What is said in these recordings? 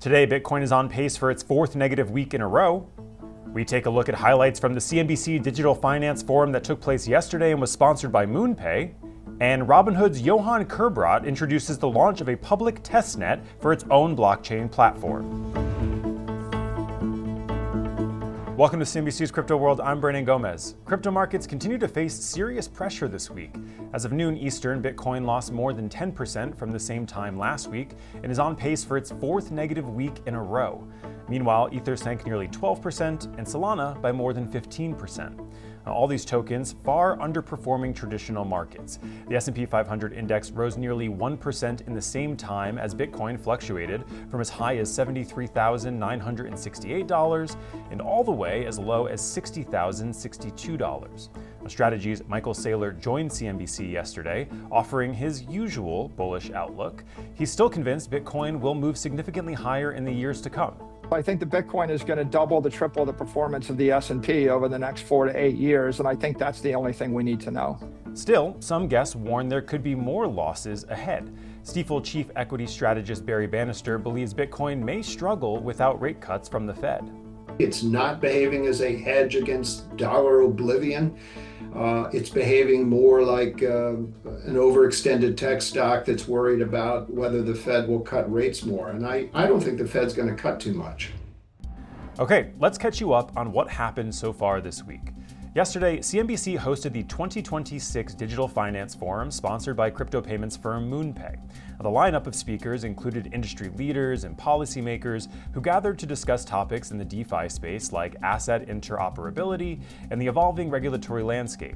Today, Bitcoin is on pace for its fourth negative week in a row. We take a look at highlights from the CNBC Digital Finance Forum that took place yesterday and was sponsored by MoonPay. And Robinhood's Johann Kerbrat introduces the launch of a public testnet for its own blockchain platform. Welcome to CNBC's Crypto World. I'm Brandon Gomez. Crypto markets continue to face serious pressure this week. As of noon Eastern, Bitcoin lost more than 10% from the same time last week and is on pace for its fourth negative week in a row. Meanwhile, Ether sank nearly 12% and Solana by more than 15%. All these tokens far underperforming traditional markets. The S&P 500 index rose nearly 1% in the same time as Bitcoin fluctuated from as high as $73,968 and all the way as low as $60,062. Strategy's Michael Saylor joined CNBC yesterday, offering his usual bullish outlook. He's still convinced Bitcoin will move significantly higher in the years to come. I think the Bitcoin is going to double to triple the performance of the S&P over the next 4 to 8 years, and I think that's the only thing we need to know. Still, some guests warn there could be more losses ahead. Stifel chief equity strategist Barry Bannister believes Bitcoin may struggle without rate cuts from the Fed. It's not behaving as a hedge against dollar oblivion. It's behaving more like an overextended tech stock that's worried about whether the Fed will cut rates more. And I don't think the Fed's going to cut too much. Okay, let's catch you up on what happened so far this week. Yesterday, CNBC hosted the 2026 Digital Finance Forum sponsored by crypto payments firm MoonPay. The lineup of speakers included industry leaders and policymakers who gathered to discuss topics in the DeFi space like asset interoperability and the evolving regulatory landscape.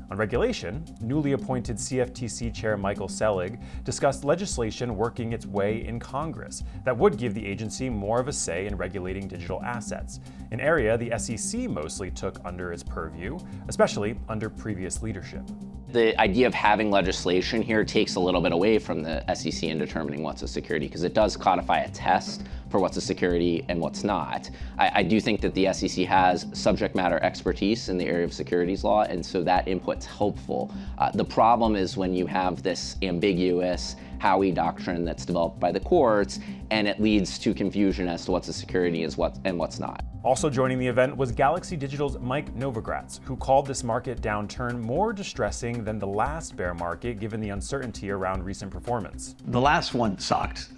On regulation, newly appointed CFTC Chair Michael Selig discussed legislation working its way in Congress that would give the agency more of a say in regulating digital assets, an area the SEC mostly took under its purview, especially under previous leadership. The idea of having legislation here takes a little bit away from the SEC in determining what's a security, because it does codify a test for what's a security and what's not. I do think that the SEC has subject matter expertise in the area of securities law, and so that input's helpful. The problem is when you have this ambiguous Howey doctrine that's developed by the courts, and it leads to confusion as to what's a security and what's not. Also joining the event was Galaxy Digital's Mike Novogratz, who called this market downturn more distressing than the last bear market given the uncertainty around recent performance. The last one sucked,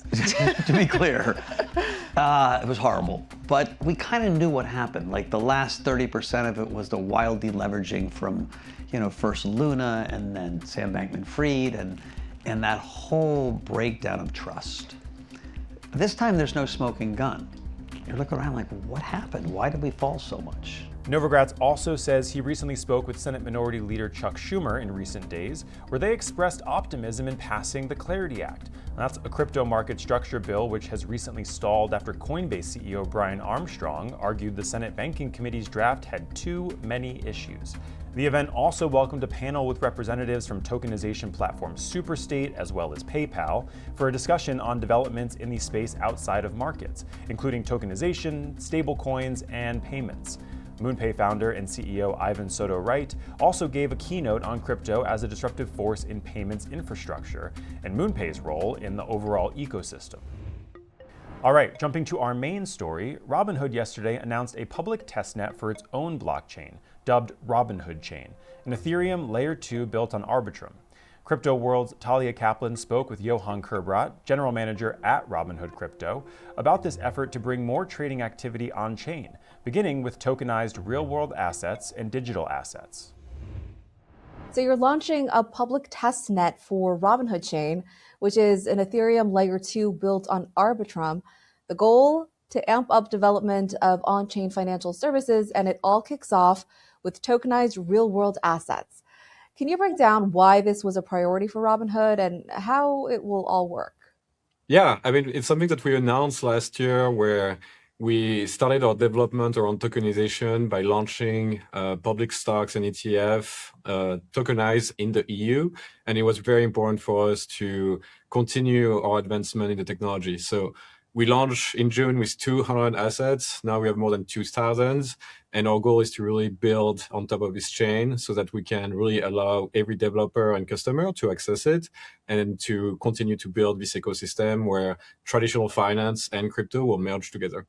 to be clear. It was horrible, but we kind of knew what happened. Like the last 30% of it was the wild deleveraging from, first Luna and then Sam Bankman-Fried and that whole breakdown of trust. This time there's no smoking gun. You're looking around like, what happened? Why did we fall so much? Novogratz also says he recently spoke with Senate Minority Leader Chuck Schumer in recent days, where they expressed optimism in passing the Clarity Act. That's a crypto market structure bill which has recently stalled after Coinbase CEO Brian Armstrong argued the Senate Banking Committee's draft had too many issues. The event also welcomed a panel with representatives from tokenization platform Superstate as well as PayPal for a discussion on developments in the space outside of markets, including tokenization, stablecoins, and payments. MoonPay founder and CEO Ivan Soto-Wright also gave a keynote on crypto as a disruptive force in payments infrastructure and MoonPay's role in the overall ecosystem. All right, jumping to our main story, Robinhood yesterday announced a public testnet for its own blockchain, dubbed Robinhood Chain, an Ethereum Layer 2 built on Arbitrum. Crypto World's Talia Kaplan spoke with Johann Kerbrat, general manager at Robinhood Crypto, about this effort to bring more trading activity on-chain, beginning with tokenized real-world assets and digital assets. So you're launching a public testnet for Robinhood Chain, which is an Ethereum Layer 2 built on Arbitrum. The goal? To amp up development of on-chain financial services, and it all kicks off with tokenized real-world assets. Can you break down why this was a priority for Robinhood and how it will all work? Yeah, it's something that we announced last year where we started our development around tokenization by launching public stocks and ETF tokenized in the EU. And it was very important for us to continue our advancement in the technology. So we launched in June with 200 assets. Now we have more than 2,000. And our goal is to really build on top of this chain so that we can really allow every developer and customer to access it and to continue to build this ecosystem where traditional finance and crypto will merge together.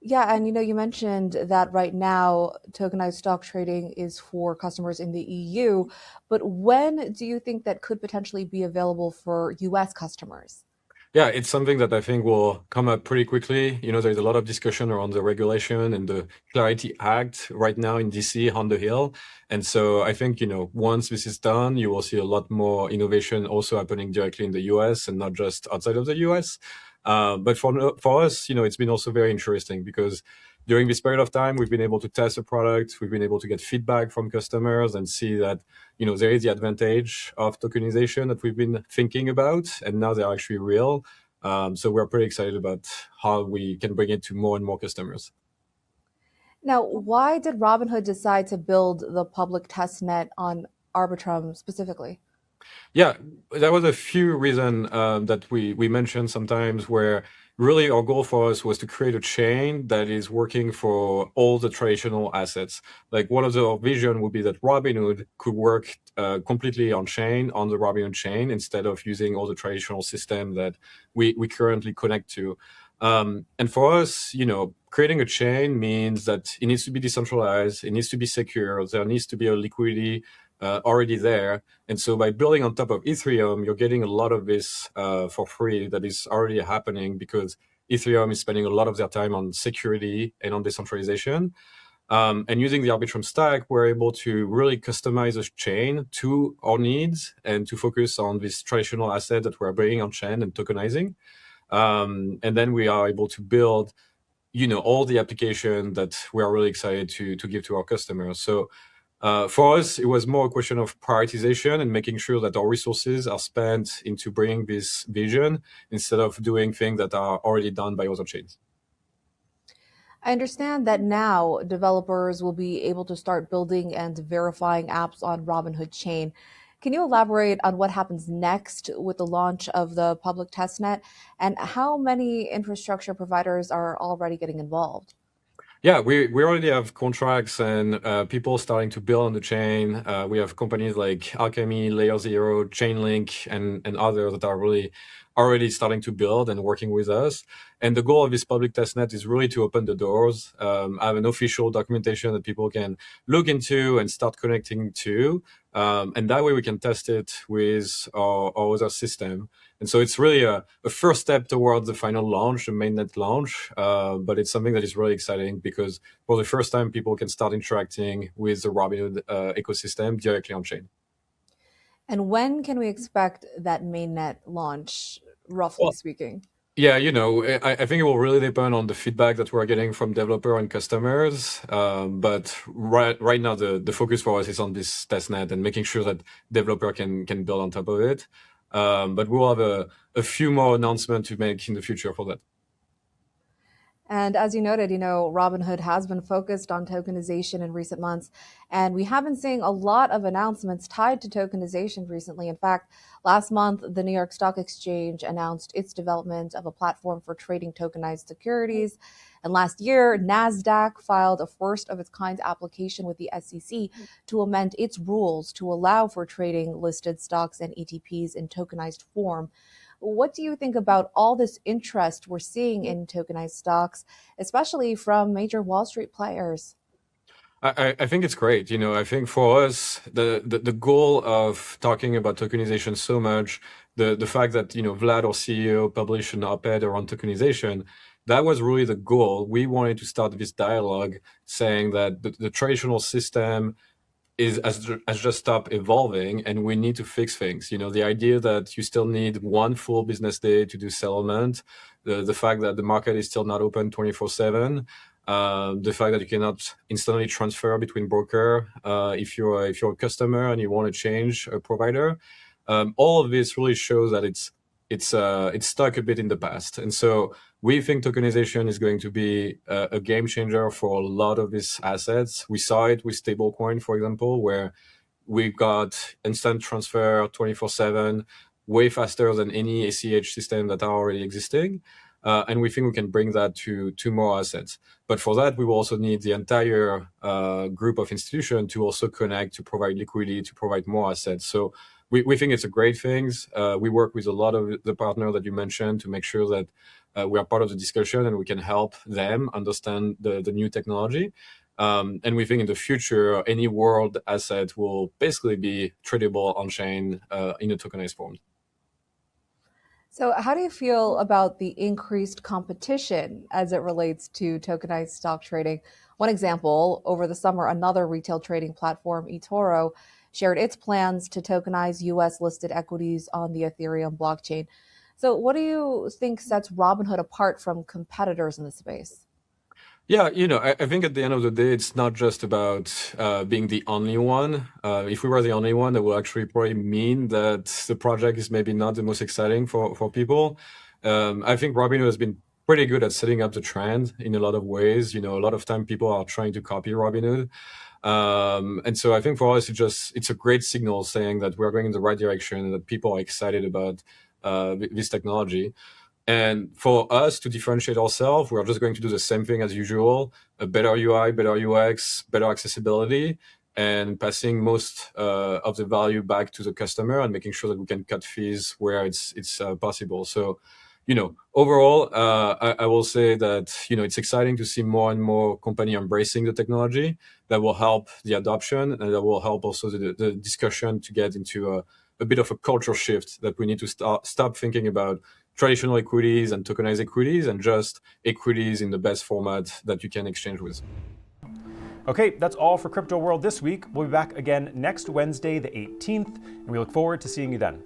Yeah, and you mentioned that right now tokenized stock trading is for customers in the EU, but when do you think that could potentially be available for US customers? Yeah, it's something that I think will come up pretty quickly. There's a lot of discussion around the regulation and the Clarity Act right now in DC on the Hill. And so I think, once this is done, you will see a lot more innovation also happening directly in the US and not just outside of the US. But for us, it's been also very interesting because during this period of time, we've been able to test the product, we've been able to get feedback from customers and see that, there is the advantage of tokenization that we've been thinking about, and now they're actually real. So we're pretty excited about how we can bring it to more and more customers. Now, why did Robinhood decide to build the public test net on Arbitrum specifically? Yeah, there was a few reasons that we mentioned sometimes where really our goal for us was to create a chain that is working for all the traditional assets. Like one of the vision would be that Robinood could work completely on chain, on the Robinood chain, instead of using all the traditional system that we currently connect to. And for us, creating a chain means that it needs to be decentralized, it needs to be secure, there needs to be a liquidity already there. And so by building on top of Ethereum, you're getting a lot of this for free that is already happening because Ethereum is spending a lot of their time on security and on decentralization. And using the Arbitrum stack, we're able to really customize a chain to our needs and to focus on this traditional asset that we're bringing on chain and tokenizing. And then we are able to build, all the application that we are really excited to give to our customers. So for us, it was more a question of prioritization and making sure that our resources are spent into bringing this vision instead of doing things that are already done by other chains. I understand that now developers will be able to start building and verifying apps on Robinhood chain. Can you elaborate on what happens next with the launch of the public testnet and how many infrastructure providers are already getting involved? Yeah, we already have contracts and people starting to build on the chain. We have companies like Alchemy, Layer Zero, Chainlink, and others that are really already starting to build and working with us. And the goal of this public testnet is really to open the doors, have an official documentation that people can look into and start connecting to. And that way we can test it with our other system. And so it's really a first step towards the final launch, the mainnet launch. But it's something that is really exciting because for the first time, people can start interacting with the Robinhood ecosystem directly on chain. And when can we expect that mainnet launch, roughly speaking? Yeah, I think it will really depend on the feedback that we're getting from developer and customers. But right now, the focus for us is on this testnet and making sure that developer can build on top of it. But we'll have a few more announcements to make in the future for that. And as you noted, Robinhood has been focused on tokenization in recent months, and we have been seeing a lot of announcements tied to tokenization recently. In fact, last month, the New York Stock Exchange announced its development of a platform for trading tokenized securities. And last year, NASDAQ filed a first of its kind application with the SEC to amend its rules to allow for trading listed stocks and ETPs in tokenized form. What do you think about all this interest we're seeing in tokenized stocks, especially from major Wall Street players? I think it's great. I think for us, the goal of talking about tokenization so much, the fact that, Vlad, our CEO, published an op-ed around tokenization, that was really the goal. We wanted to start this dialogue saying that the traditional system has just stopped evolving and we need to fix things. The idea that you still need one full business day to do settlement, the fact that the market is still not open 24/7, the fact that you cannot instantly transfer between broker if you're a customer and you want to change a provider. All of this really shows that it's stuck a bit in the past. And so we think tokenization is going to be a game changer for a lot of these assets. We saw it with stablecoin, for example, where we've got instant transfer 24/7. way faster than any ACH system that are already existing. And we think we can bring that to more assets. But for that, we will also need the entire group of institutions to also connect, to provide liquidity, to provide more assets. So we think it's a great thing. We work with a lot of the partners that you mentioned to make sure that we are part of the discussion and we can help them understand the new technology. And we think in the future, any world asset will basically be tradable on-chain in a tokenized form. So, how do you feel about the increased competition as it relates to tokenized stock trading? One example, over the summer, another retail trading platform, eToro, shared its plans to tokenize US listed equities on the Ethereum blockchain. So, what do you think sets Robinhood apart from competitors in the space? Yeah, I think at the end of the day, it's not just about being the only one. If we were the only one, that would actually probably mean that the project is maybe not the most exciting for people. I think Robinhood has been pretty good at setting up the trend in a lot of ways. A lot of time people are trying to copy Robinhood. And so I think for us, it's a great signal saying that we're going in the right direction and that people are excited about this technology. And for us to differentiate ourselves, we're just going to do the same thing as usual: a better UI, better UX, better accessibility, and passing most of the value back to the customer and making sure that we can cut fees where it's possible. So, overall, I will say that, it's exciting to see more and more companies embracing the technology. That will help the adoption, and that will help also the discussion to get into a bit of a cultural shift, that we need to stop thinking about traditional equities and tokenized equities and just equities in the best format that you can exchange with. Okay, that's all for Crypto World this week. We'll be back again next Wednesday, the 18th, and we look forward to seeing you then.